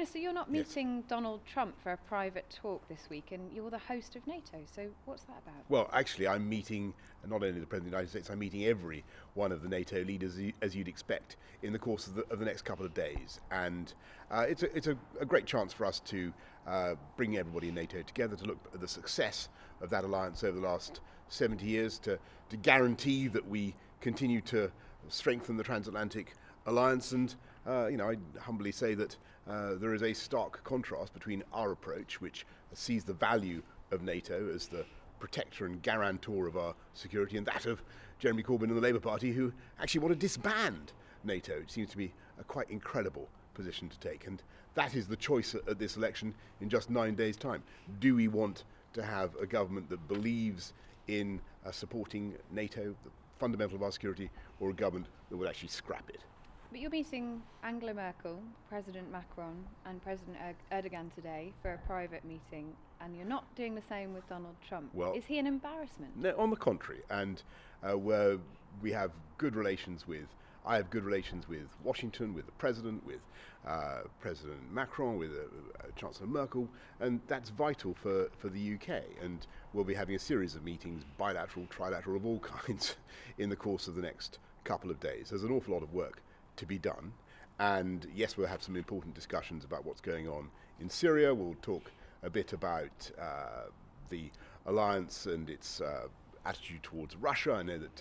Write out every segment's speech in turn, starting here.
So you're not meeting Donald Trump for a private talk this week, and you're the host of NATO, so what's that about? Well, actually, I'm meeting not only the President of the United States, I'm meeting every one of the NATO leaders, as you'd expect, in the course of the next couple of days. And it's a great chance for us to bring everybody in NATO together to look at the success of that alliance over the last 70 years, to guarantee that we continue to strengthen the transatlantic alliance. And I humbly say that there is a stark contrast between our approach, which sees the value of NATO as the protector and guarantor of our security, and that of Jeremy Corbyn and the Labour Party, who actually want to disband NATO. It seems to be a quite incredible position to take, and that is the choice at this election in just 9 days' time. Do we want to have a government that believes in supporting NATO, the fundamental of our security, or a government that would actually scrap it? But you're meeting Angela Merkel, President Macron and President Erdogan today for a private meeting, and you're not doing the same with Donald Trump. Well, is he an embarrassment? No, on the contrary, and where we have good relations with, I have good relations with Washington, with the President, with President Macron, with Chancellor Merkel, and that's vital for the UK. And we'll be having a series of meetings, bilateral, trilateral, of all kinds, in the course of the next couple of days. There's an awful lot of work to be done, and yes, we'll have some important discussions about what's going on in Syria. We'll talk a bit about the alliance and its attitude towards Russia. I know that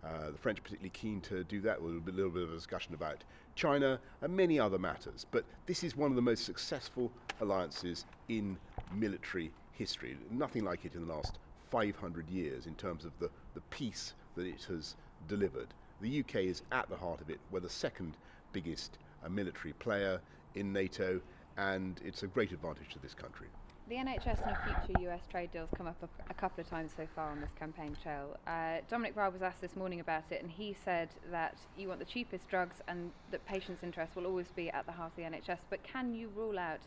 the French are particularly keen to do that. We'll be a little bit of a discussion about China and many other matters. But this is one of the most successful alliances in military history. Nothing like it in the last 500 years in terms of the peace that it has delivered. The UK is at the heart of it. We're the second biggest military player in NATO, and it's a great advantage to this country. The NHS and future US trade deals come up a couple of times so far on this campaign trail. Dominic Raab was asked this morning about it, and he said that you want the cheapest drugs and that patients' interests will always be at the heart of the NHS. But can you rule out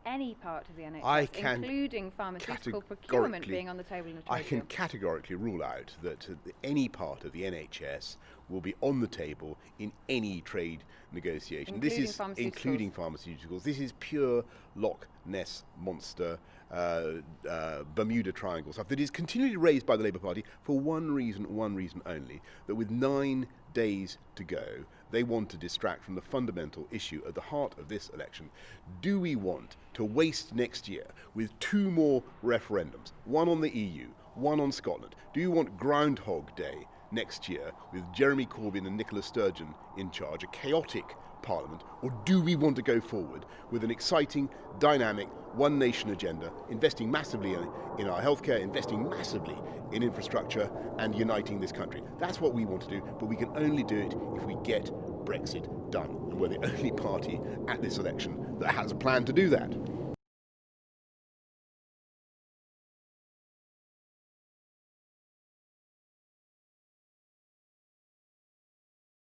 any part of the NHS, including pharmaceutical procurement, being on the table in a trade deal? I can categorically rule out that any part of the NHS will be on the table in any trade negotiation. Including pharmaceuticals. This is pure Loch Ness monster, Bermuda Triangle stuff that is continually raised by the Labour Party for one reason only, that with 9 days to go, they want to distract from the fundamental issue at the heart of this election. Do we want to waste next year with 2 more referendums, one on the EU, one on Scotland? Do you want Groundhog Day next year with Jeremy Corbyn and Nicola Sturgeon in charge, a chaotic Parliament, or do we want to go forward with an exciting, dynamic, one nation agenda, investing massively in our healthcare, investing massively in infrastructure, and uniting this country? That's what we want to do, but we can only do it if we get Brexit done. And we're the only party at this election that has a plan to do that.